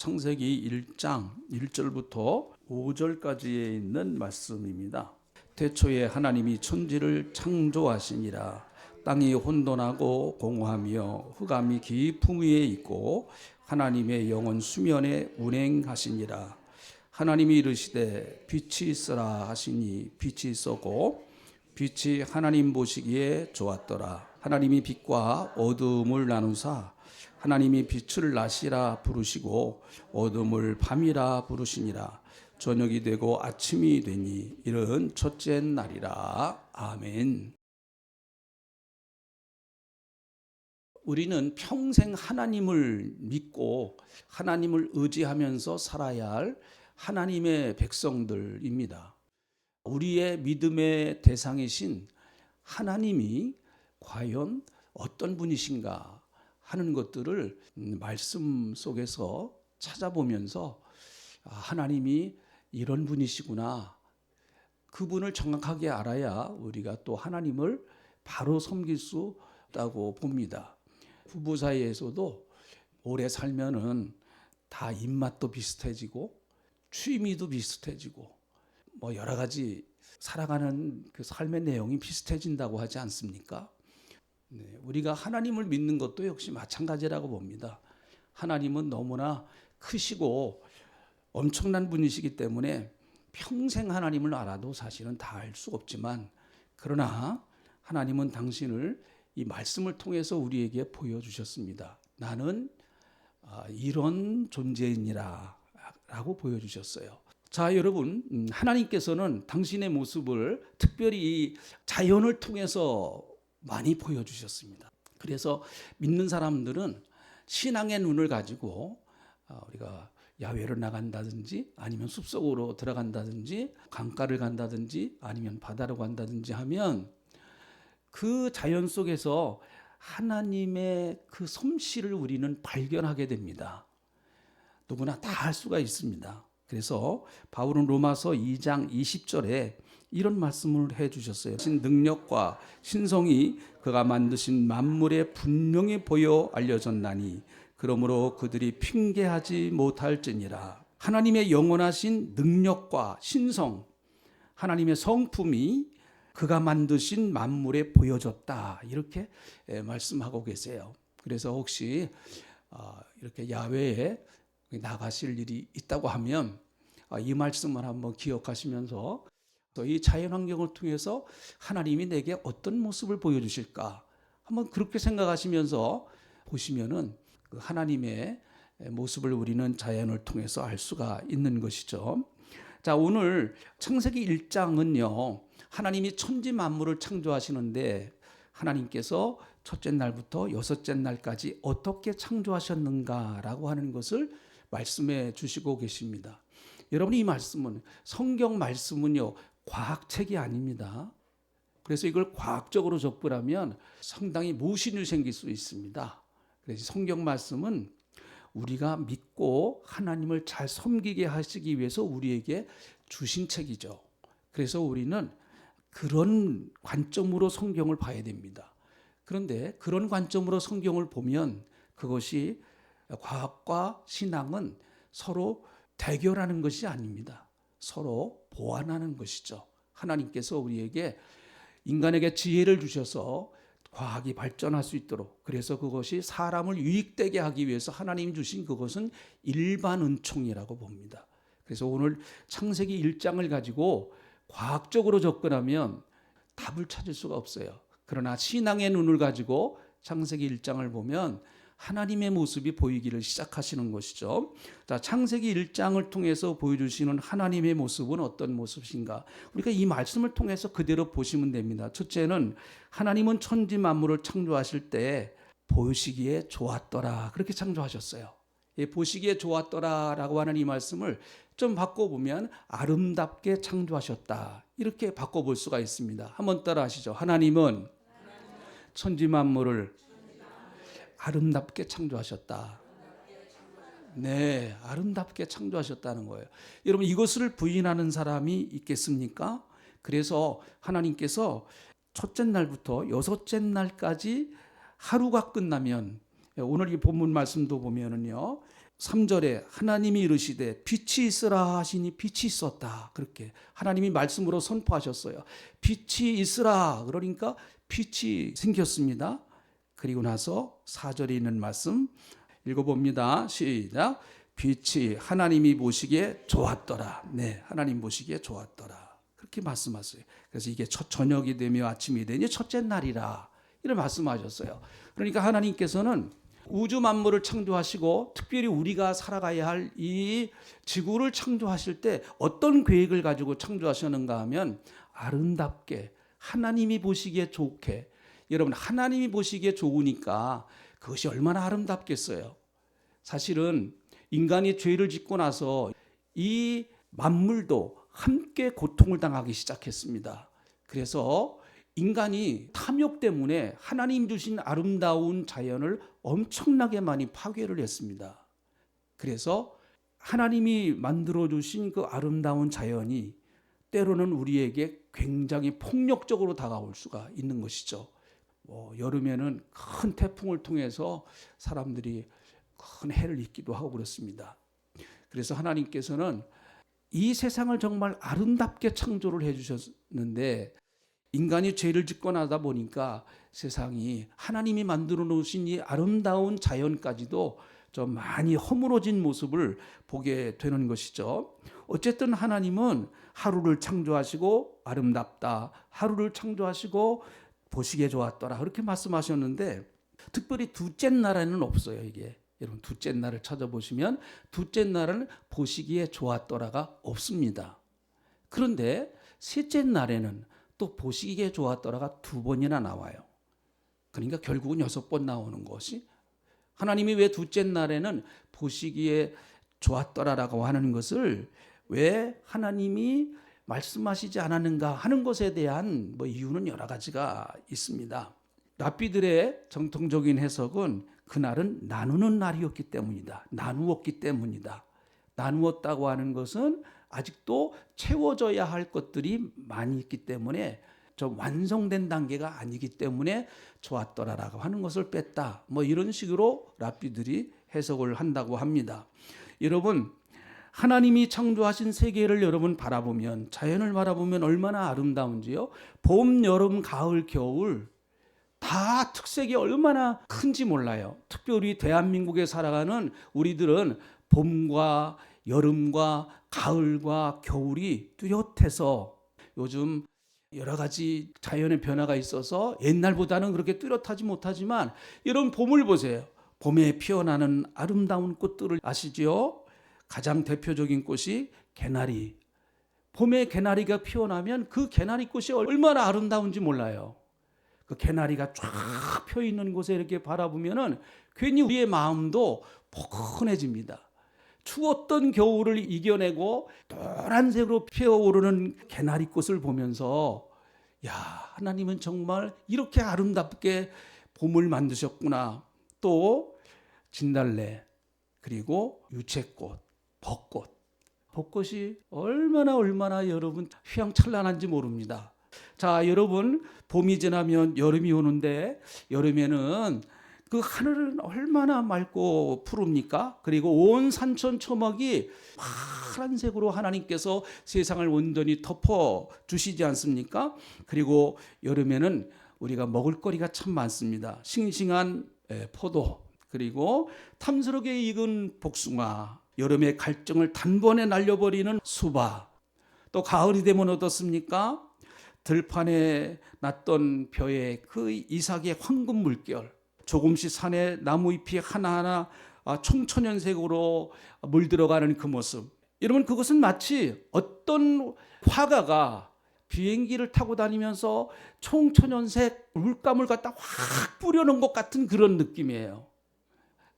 창세기 1장 1절부터 5절까지에 있는 말씀입니다. 태초에 하나님이 천지를 창조하시니라. 땅이 혼돈하고 공허하며 흑암이 깊음 위에 있고 하나님의 영은 수면에 운행하시니라. 하나님이 이르시되 빛이 있으라 하시니 빛이 있었고 빛이 하나님 보시기에 좋았더라. 하나님이 빛과 어둠을 나누사 하나님이 빛을 낮이라 부르시고 어둠을 밤이라 부르시니라. 저녁이 되고 아침이 되니 이른 첫째 날이라. 아멘. 우리는 평생 하나님을 믿고 하나님을 의지하면서 살아야 할 하나님의 백성들입니다. 우리의 믿음의 대상이신 하나님이 과연 어떤 분이신가 하는 것들을 말씀 속에서 찾아보면서 하나님이 이런 분이시구나, 그분을 정확하게 알아야 우리가 또 하나님을 바로 섬길 수 있다고 봅니다. 부부 사이에서도 오래 살면은 다 입맛도 비슷해지고 취미도 비슷해지고 뭐 여러 가지 살아가는 그 삶의 내용이 비슷해진다고 하지 않습니까? 네, 우리가 하나님을 믿는 것도 역시 마찬가지라고 봅니다. 하나님은 너무나 크시고 엄청난 분이시기 때문에 평생 하나님을 알아도 사실은 다 알 수 없지만, 그러나 하나님은 당신을 이 말씀을 통해서 우리에게 보여주셨습니다. 나는 이런 존재이니라 라고 보여주셨어요. 자, 여러분, 하나님께서는 당신의 모습을 특별히 자연을 통해서 많이 보여주셨습니다. 그래서 믿는 사람들은 신앙의 눈을 가지고 우리가 야외로 나간다든지 아니면 숲속으로 들어간다든지 강가를 간다든지 아니면 바다로 간다든지 하면 그 자연 속에서 하나님의 그 솜씨를 우리는 발견하게 됩니다. 누구나 다 할 수가 있습니다. 그래서 바울은 로마서 2장 20절에 이런 말씀을 해주셨어요. 신 능력과 신성이 그가 만드신 만물에 분명히 보여 알려졌나니 그러므로 그들이 핑계하지 못할지니라. 하나님의 영원하신 능력과 신성, 하나님의 성품이 그가 만드신 만물에 보여졌다, 이렇게 말씀하고 계세요. 그래서 혹시 이렇게 야외에 나가실 일이 있다고 하면 이 말씀을 한번 기억하시면서 이 자연환경을 통해서 하나님이 내게 어떤 모습을 보여주실까 한번 그렇게 생각하시면서 보시면은 그 하나님의 모습을 우리는 자연을 통해서 알 수가 있는 것이죠. 자, 오늘 창세기 1장은요 하나님이 천지 만물을 창조하시는데 하나님께서 첫째 날부터 여섯째 날까지 어떻게 창조하셨는가라고 하는 것을 말씀해 주시고 계십니다. 여러분, 이 말씀은, 성경 말씀은요 과학책이 아닙니다. 그래서 이걸 과학적으로 접근하면 상당히 모순이 생길 수 있습니다. 그래서 성경 말씀은 우리가 믿고 하나님을 잘 섬기게 하시기 위해서 우리에게 주신 책이죠. 그래서 우리는 그런 관점으로 성경을 봐야 됩니다. 그런데 그런 관점으로 성경을 보면 그것이, 과학과 신앙은 서로 대결하는 것이 아닙니다. 서로 보완하는 것이죠. 하나님께서 우리에게, 인간에게 지혜를 주셔서 과학이 발전할 수 있도록, 그래서 그것이 사람을 유익되게 하기 위해서 하나님이 주신 그것은 일반 은총이라고 봅니다. 그래서 오늘 창세기 1장을 가지고 과학적으로 접근하면 답을 찾을 수가 없어요. 그러나 신앙의 눈을 가지고 창세기 1장을 보면 하나님의 모습이 보이기를 시작하시는 것이죠. 자, 창세기 1장을 통해서 보여주시는 하나님의 모습은 어떤 모습인가? 우리가 이 말씀을 통해서 그대로 보시면 됩니다. 첫째는 하나님은 천지 만물을 창조하실 때 보시기에 좋았더라, 그렇게 창조하셨어요. 보시기에 좋았더라라고 하는 이 말씀을 좀 바꿔보면 아름답게 창조하셨다, 이렇게 바꿔볼 수가 있습니다. 한번 따라 하시죠. 하나님은 천지 만물을 아름답게 창조하셨다. 네, 아름답게 창조하셨다는 거예요. 여러분, 이것을 부인하는 사람이 있겠습니까? 그래서 하나님께서 첫째 날부터 여섯째 날까지 하루가 끝나면, 오늘 이 본문 말씀도 보면은요, 3절에 하나님이 이르시되 빛이 있으라 하시니 빛이 있었다. 그렇게 하나님이 말씀으로 선포하셨어요. 빛이 있으라 그러니까 빛이 생겼습니다. 그리고 나서 4절에 있는 말씀 읽어봅니다. 시작. 빛이 하나님이 보시기에 좋았더라. 네, 하나님 보시기에 좋았더라. 그렇게 말씀하세요. 그래서 이게 첫 저녁이 되며 아침이 되니 첫째 날이라 이런 말씀하셨어요. 그러니까 하나님께서는 우주 만물을 창조하시고 특별히 우리가 살아가야 할 이 지구를 창조하실 때 어떤 계획을 가지고 창조하셨는가 하면 아름답게 하나님이 보시기에 좋게, 여러분 하나님이 보시기에 좋으니까 그것이 얼마나 아름답겠어요. 사실은 인간이 죄를 짓고 나서 이 만물도 함께 고통을 당하기 시작했습니다. 그래서 인간이 탐욕 때문에 하나님 주신 아름다운 자연을 엄청나게 많이 파괴를 했습니다. 그래서 하나님이 만들어 주신 그 아름다운 자연이 때로는 우리에게 굉장히 폭력적으로 다가올 수가 있는 것이죠. 여름에는 큰 태풍을 통해서 사람들이 큰 해를 입기도 하고 그렇습니다. 그래서 하나님께서는 이 세상을 정말 아름답게 창조를 해주셨는데 인간이 죄를 짓고 나다 보니까 세상이 하나님이 만들어 놓으신 이 아름다운 자연까지도 좀 많이 허물어진 모습을 보게 되는 것이죠. 어쨌든 하나님은 하루를 창조하시고 아름답다, 하루를 창조하시고 보시기에 좋았더라 그렇게 말씀하셨는데 특별히 둘째 날에는 없어요. 이게 여러분 둘째 날을 찾아보시면 둘째 날은 보시기에 좋았더라가 없습니다. 그런데 셋째 날에는 또 보시기에 좋았더라가 2번이나 나와요. 그러니까 결국은 6번 나오는 것이 하나님이 왜 둘째 날에는 보시기에 좋았더라라고 하는 것을 왜 하나님이 말씀하시지 않았는가 하는 것에 대한 이유는 여러 가지가 있습니다. 랍비들의 정통적인 해석은 그날은 나누는 날이었기 때문이다. 나누었기 때문이다. 나누었다고 하는 것은 아직도 채워져야 할 것들이 많이 있기 때문에 좀 완성된 단계가 아니기 때문에 좋았더라라고 하는 것을 뺐다. 이런 식으로 랍비들이 해석을 한다고 합니다. 여러분 하나님이 창조하신 세계를 여러분 바라보면 자연을 바라보면 얼마나 아름다운지요. 봄, 여름, 가을, 겨울 다 특색이 얼마나 큰지 몰라요. 특별히 대한민국에 살아가는 우리들은 봄과 여름과 가을과 겨울이 뚜렷해서 요즘 여러 가지 자연의 변화가 있어서 옛날보다는 그렇게 뚜렷하지 못하지만 여러분 봄을 보세요. 봄에 피어나는 아름다운 꽃들을 아시죠? 가장 대표적인 꽃이 개나리. 봄에 개나리가 피어나면 그 개나리 꽃이 얼마나 아름다운지 몰라요. 그 개나리가 쫙 펴 있는 곳에 이렇게 바라보면은 괜히 우리의 마음도 포근해집니다. 추웠던 겨울을 이겨내고 노란색으로 피어오르는 개나리꽃을 보면서 야, 하나님은 정말 이렇게 아름답게 봄을 만드셨구나. 또 진달래 그리고 유채꽃, 벚꽃이 얼마나 여러분 휘황찬란한지 모릅니다. 자, 여러분 봄이 지나면 여름이 오는데 여름에는 그 하늘은 얼마나 맑고 푸릅니까? 그리고 온 산천 초목이 파란색으로 하나님께서 세상을 온전히 덮어 주시지 않습니까? 그리고 여름에는 우리가 먹을거리가 참 많습니다. 싱싱한 포도, 그리고 탐스럽게 익은 복숭아, 여름의 갈증을 단번에 날려버리는 수박, 또 가을이 되면 어떻습니까? 들판에 났던 벼의 그 이삭의 황금 물결, 조금씩 산에 나무 잎이 하나하나 총천연색으로 물들어가는 그 모습. 여러분 그것은 마치 어떤 화가가 비행기를 타고 다니면서 총천연색 물감을 갖다 확 뿌려놓은 것 같은 그런 느낌이에요.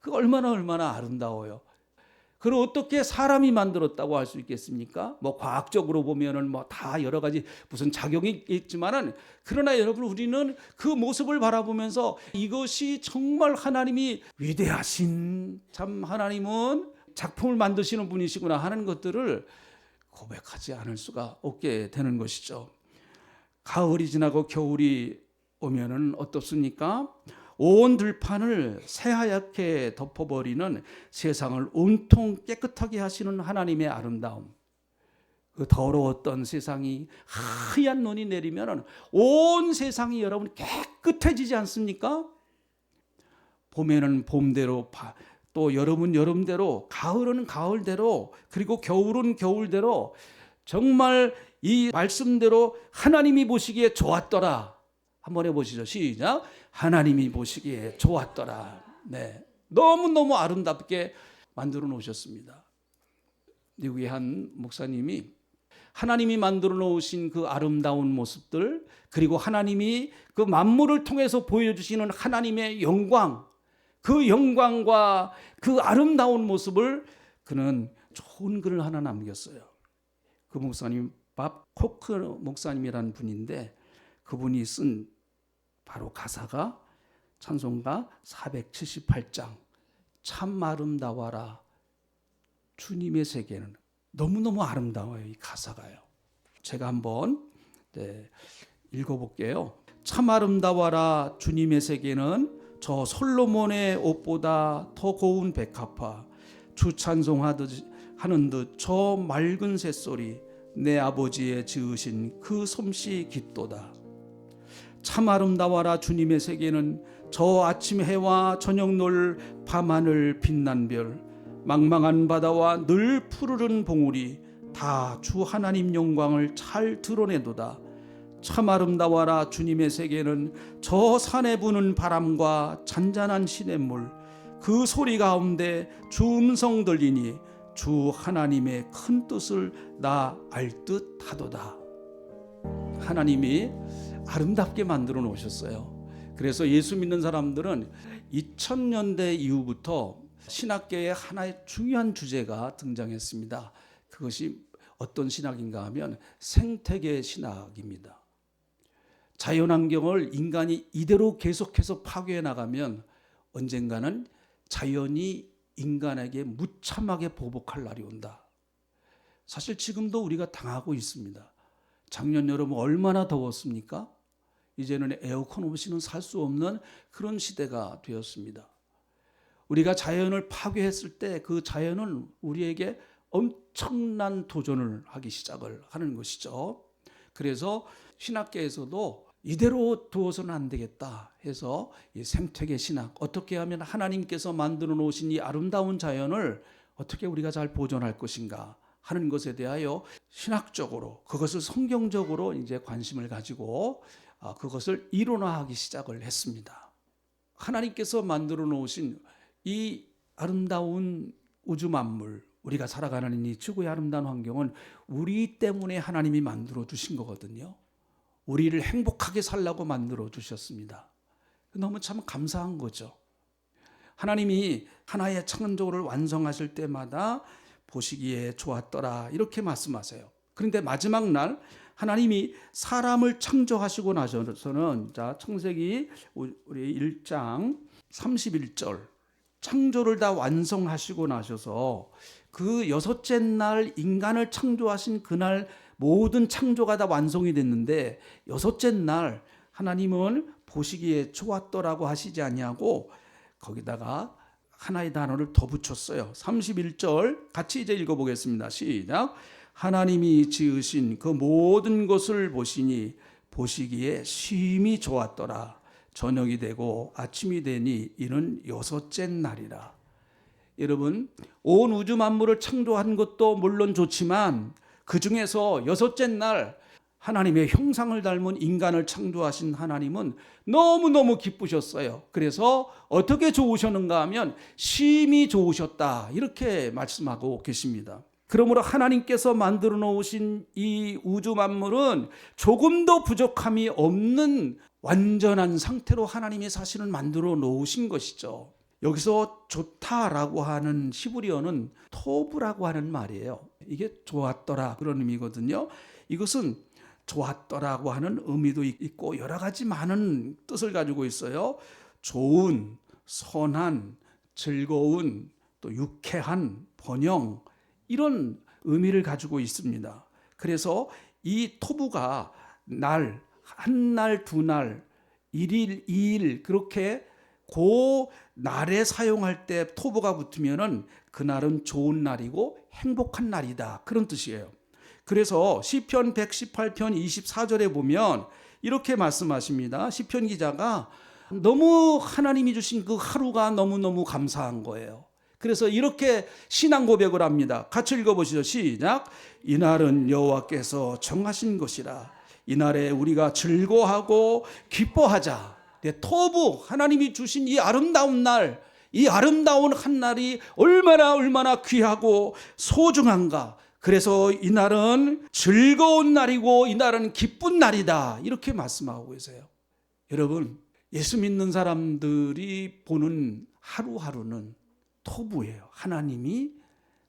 그 얼마나 아름다워요. 그걸 어떻게 사람이 만들었다고 할 수 있겠습니까? 과학적으로 보면은 다 여러 가지 무슨 작용이 있지만은 그러나 여러분 우리는 그 모습을 바라보면서 이것이 정말 하나님이 위대하신 참 하나님은 작품을 만드시는 분이시구나 하는 것들을 고백하지 않을 수가 없게 되는 것이죠. 가을이 지나고 겨울이 오면은 어떻습니까? 온 들판을 새하얗게 덮어버리는 세상을 온통 깨끗하게 하시는 하나님의 아름다움. 그 더러웠던 세상이 하얀 눈이 내리면 온 세상이 여러분 깨끗해지지 않습니까? 봄에는 봄대로, 또 여름은 여름대로, 가을은 가을대로, 그리고 겨울은 겨울대로 정말 이 말씀대로 하나님이 보시기에 좋았더라. 한번 해보시죠. 시작. 하나님이 보시기에 좋았더라. 네, 너무너무 아름답게 만들어 놓으셨습니다. 미국의 한 목사님이 하나님이 만들어 놓으신 그 아름다운 모습들, 그리고 하나님이 그 만물을 통해서 보여주시는 하나님의 영광, 그 영광과 그 아름다운 모습을 그는 좋은 글을 하나 남겼어요. 그 목사님 밥 코크 목사님이라는 분인데, 그분이 쓴 바로 가사가 찬송가 478장 참 아름다워라 주님의 세계는. 너무너무 아름다워요, 이 가사가요. 제가 한번 읽어볼게요. 참 아름다워라 주님의 세계는 저 솔로몬의 옷보다 더 고운 백합화, 주 찬송하는 듯 저 맑은 새소리, 내 아버지의 지으신 그 솜씨 깃도다. 참 아름다워라 주님의 세계는 저 아침 해와 저녁 놀 밤하늘 빛난 별, 망망한 바다와 늘 푸르른 봉우리 다 주 하나님 영광을 잘 드러내도다. 참 아름다워라 주님의 세계는 저 산에 부는 바람과 잔잔한 시냇물, 그 소리 가운데 주 음성 들리니 주 하나님의 큰 뜻을 나 알 듯 하도다. 하나님이 아름답게 만들어 놓으셨어요. 그래서 예수 믿는 사람들은 2000년대 이후부터 신학계의 하나의 중요한 주제가 등장했습니다. 그것이 어떤 신학인가 하면 생태계 신학입니다. 자연환경을 인간이 이대로 계속해서 파괴해 나가면 언젠가는 자연이 인간에게 무참하게 보복할 날이 온다. 사실 지금도 우리가 당하고 있습니다. 작년 여름 얼마나 더웠습니까? 이제는 에어컨 없이는 살 수 없는 그런 시대가 되었습니다. 우리가 자연을 파괴했을 때 그 자연은 우리에게 엄청난 도전을 하기 시작을 하는 것이죠. 그래서 신학계에서도 이대로 두어서는 안 되겠다 해서 이 생태계 신학, 어떻게 하면 하나님께서 만들어 놓으신 이 아름다운 자연을 어떻게 우리가 잘 보존할 것인가 하는 것에 대하여 신학적으로, 그것을 성경적으로 이제 관심을 가지고 그것을 이론화하기 시작을 했습니다. 하나님께서 만들어 놓으신 이 아름다운 우주 만물, 우리가 살아가는 이 지구의 아름다운 환경은 우리 때문에 하나님이 만들어 주신 거거든요. 우리를 행복하게 살라고 만들어 주셨습니다. 너무 참 감사한 거죠. 하나님이 하나의 창조를 완성하실 때마다 보시기에 좋았더라 이렇게 말씀하세요. 그런데 마지막 날 하나님이 사람을 창조하시고 나서는, 자, 창세기 우리 1장 31절, 창조를 다 완성하시고 나셔서 그 여섯째 날 인간을 창조하신 그날 모든 창조가 다 완성이 됐는데, 여섯째 날 하나님은 보시기에 좋았더라고 하시지 아니하고 거기다가 하나의 단어를 더 붙였어요. 31절 같이 이제 읽어보겠습니다. 시작. 하나님이 지으신 그 모든 것을 보시니 보시기에 심히 좋았더라. 저녁이 되고 아침이 되니 이는 여섯째 날이라. 여러분, 온 우주 만물을 창조한 것도 물론 좋지만 그 중에서 여섯째 날 하나님의 형상을 닮은 인간을 창조하신 하나님은 너무너무 기쁘셨어요. 그래서 어떻게 좋으셨는가 하면 심히 좋으셨다 이렇게 말씀하고 계십니다. 그러므로 하나님께서 만들어 놓으신 이 우주 만물은 조금도 부족함이 없는 완전한 상태로 하나님이 사실은 만들어 놓으신 것이죠. 여기서 좋다라고 하는 히브리어는 토브라고 하는 말이에요. 이게 좋았더라 그런 의미거든요. 이것은 좋았더라고 하는 의미도 있고 여러 가지 많은 뜻을 가지고 있어요. 좋은, 선한, 즐거운, 또 유쾌한, 번영, 이런 의미를 가지고 있습니다. 그래서 이 토부가 날, 한 날, 두 날, 1일, 2일 그렇게 그 날에 사용할 때 토보가 붙으면은 그날은 좋은 날이고 행복한 날이다, 그런 뜻이에요. 그래서 시편 118편 24절에 보면 이렇게 말씀하십니다. 시편 기자가 너무 하나님이 주신 그 하루가 너무너무 감사한 거예요. 그래서 이렇게 신앙 고백을 합니다. 같이 읽어보시죠. 시작. 이날은 여호와께서 정하신 것이라. 이날에 우리가 즐거워하고 기뻐하자. 토부, 하나님이 주신 이 아름다운 날, 이 아름다운 한날이 얼마나 귀하고 소중한가. 그래서 이날은 즐거운 날이고 이날은 기쁜 날이다, 이렇게 말씀하고 계세요. 여러분, 예수 믿는 사람들이 보는 하루하루는 토부예요. 하나님이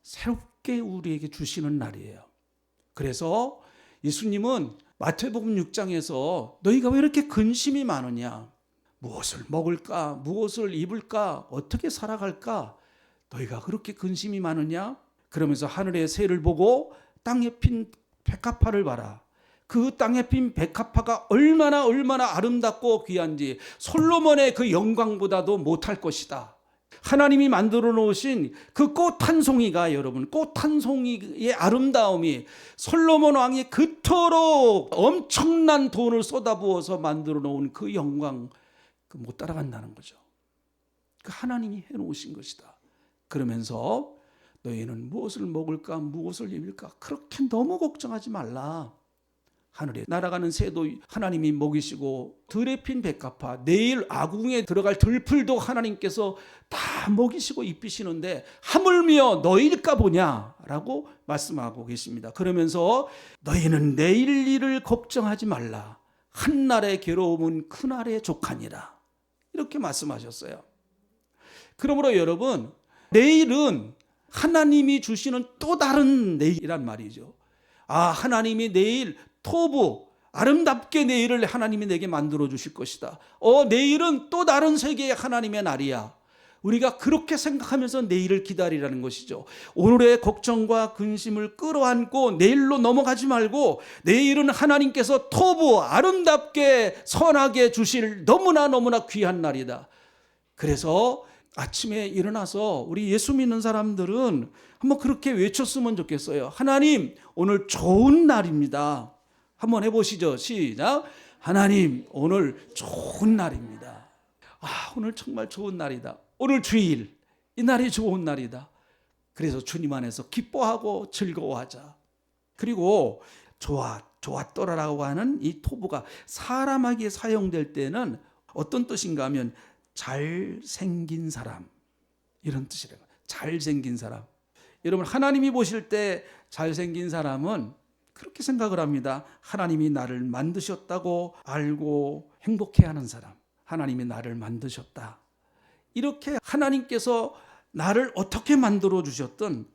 새롭게 우리에게 주시는 날이에요. 그래서 예수님은 마태복음 6장에서 너희가 왜 이렇게 근심이 많으냐, 무엇을 먹을까, 무엇을 입을까, 어떻게 살아갈까, 너희가 그렇게 근심이 많으냐, 그러면서 하늘의 새를 보고 땅에 핀 백합화를 봐라. 그 땅에 핀 백합화가 얼마나 아름답고 귀한지 솔로몬의 그 영광보다도 못할 것이다. 하나님이 만들어 놓으신 그 꽃 한 송이가, 여러분, 꽃 한 송이의 아름다움이 솔로몬 왕이 그토록 엄청난 돈을 쏟아부어서 만들어 놓은 그 영광, 못 따라간다는 거죠. 그 하나님이 해놓으신 것이다. 그러면서 너희는 무엇을 먹을까, 무엇을 입을까, 그렇게 너무 걱정하지 말라. 하늘에 날아가는 새도 하나님이 먹이시고 들에 핀 백합화, 내일 아궁에 들어갈 들풀도 하나님께서 다 먹이시고 입히시는데 하물며 너희일까 보냐라고 말씀하고 계십니다. 그러면서 너희는 내일 일을 걱정하지 말라. 한날의 괴로움은 그날의 족하니라, 이렇게 말씀하셨어요. 그러므로 여러분, 내일은 하나님이 주시는 또 다른 내일이란 말이죠. 하나님이 내일 토부, 아름답게 내일을 하나님이 내게 만들어 주실 것이다. 내일은 또 다른 세계의 하나님의 날이야. 우리가 그렇게 생각하면서 내일을 기다리라는 것이죠. 오늘의 걱정과 근심을 끌어안고 내일로 넘어가지 말고, 내일은 하나님께서 토부, 아름답게 선하게 주실 너무나 귀한 날이다. 그래서 아침에 일어나서 우리 예수 믿는 사람들은 한번 그렇게 외쳤으면 좋겠어요. 하나님, 오늘 좋은 날입니다. 한번 해보시죠. 시작. 하나님, 오늘 좋은 날입니다. 오늘 정말 좋은 날이다. 오늘 주일, 이 날이 좋은 날이다. 그래서 주님 안에서 기뻐하고 즐거워하자. 그리고 좋았더라라고 하는 이 토부가 사람에게 사용될 때는 어떤 뜻인가 하면 잘생긴 사람, 이런 뜻이래요. 잘생긴 사람. 여러분, 하나님이 보실 때 잘생긴 사람은 그렇게 생각을 합니다. 하나님이 나를 만드셨다고 알고 행복해하는 사람. 하나님이 나를 만드셨다. 이렇게 하나님께서 나를 어떻게 만들어 주셨든,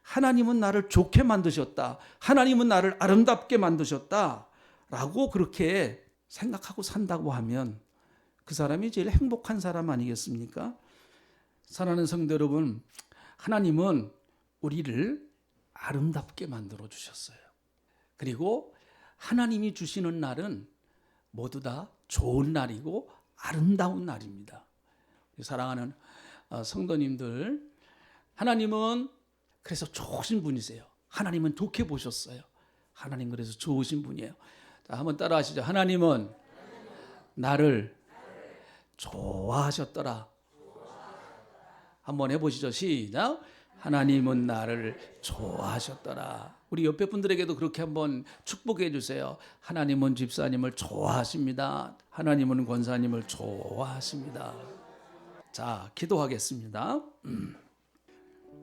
하나님은 나를 좋게 만드셨다. 하나님은 나를 아름답게 만드셨다. 라고 그렇게 생각하고 산다고 하면 그 사람이 제일 행복한 사람 아니겠습니까? 사랑하는 성도 여러분, 하나님은 우리를 아름답게 만들어 주셨어요. 그리고 하나님이 주시는 날은 모두 다 좋은 날이고 아름다운 날입니다. 사랑하는 성도님들, 하나님은 그래서 좋으신 분이세요. 하나님은 좋게 보셨어요. 하나님 그래서 좋으신 분이에요. 자, 한번 따라 하시죠. 하나님은 나를 좋아하셨더라. 한번 해보시죠. 시작. 하나님은 나를 좋아하셨더라. 우리 옆에 분들에게도 그렇게 한번 축복해 주세요. 하나님은 집사님을 좋아하십니다. 하나님은 권사님을 좋아하십니다. 자, 기도하겠습니다.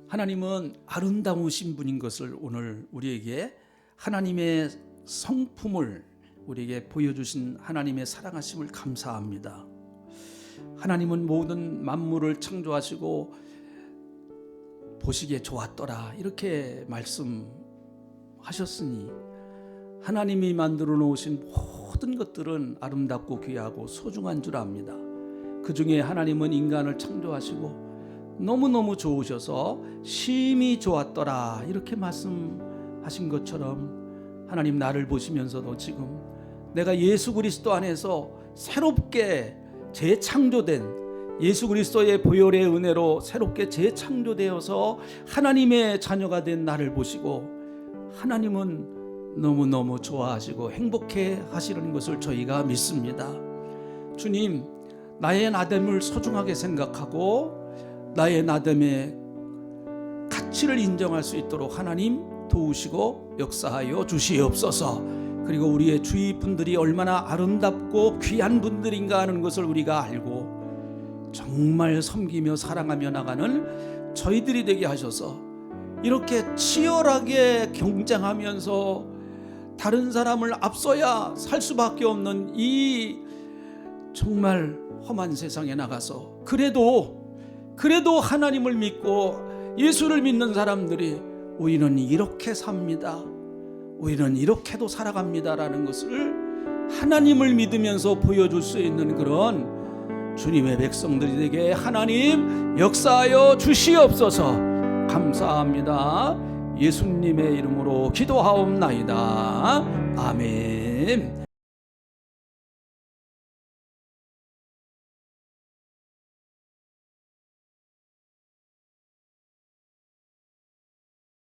하나님은 아름다우신 분인 것을 오늘 우리에게, 하나님의 성품을 우리에게 보여주신 하나님의 사랑하심을 감사합니다. 하나님은 모든 만물을 창조하시고 보시기에 좋았더라, 이렇게 말씀하셨으니 하나님이 만들어 놓으신 모든 것들은 아름답고 귀하고 소중한 줄 압니다. 그 중에 하나님은 인간을 창조하시고 너무너무 좋으셔서 심히 좋았더라, 이렇게 말씀하신 것처럼 하나님, 나를 보시면서도 지금 내가 예수 그리스도 안에서 새롭게 재창조된, 예수 그리스도의 보혈의 은혜로 새롭게 재창조되어서 하나님의 자녀가 된 나를 보시고 하나님은 너무너무 좋아하시고 행복해 하시는 것을 저희가 믿습니다. 주님, 나의 나됨을 소중하게 생각하고 나의 나됨의 가치를 인정할 수 있도록 하나님 도우시고 역사하여 주시옵소서. 그리고 우리의 주위 분들이 얼마나 아름답고 귀한 분들인가 하는 것을 우리가 알고 정말 섬기며 사랑하며 나가는 저희들이 되게 하셔서 이렇게 치열하게 경쟁하면서 다른 사람을 앞서야 살 수밖에 없는 이 정말 험한 세상에 나가서 그래도 하나님을 믿고 예수를 믿는 사람들이 우리는 이렇게 삽니다, 우리는 이렇게도 살아갑니다라는 것을 하나님을 믿으면서 보여줄 수 있는 그런 주님의 백성들이 되게 하나님 역사하여 주시옵소서. 감사합니다. 예수님의 이름으로 기도하옵나이다. 아멘.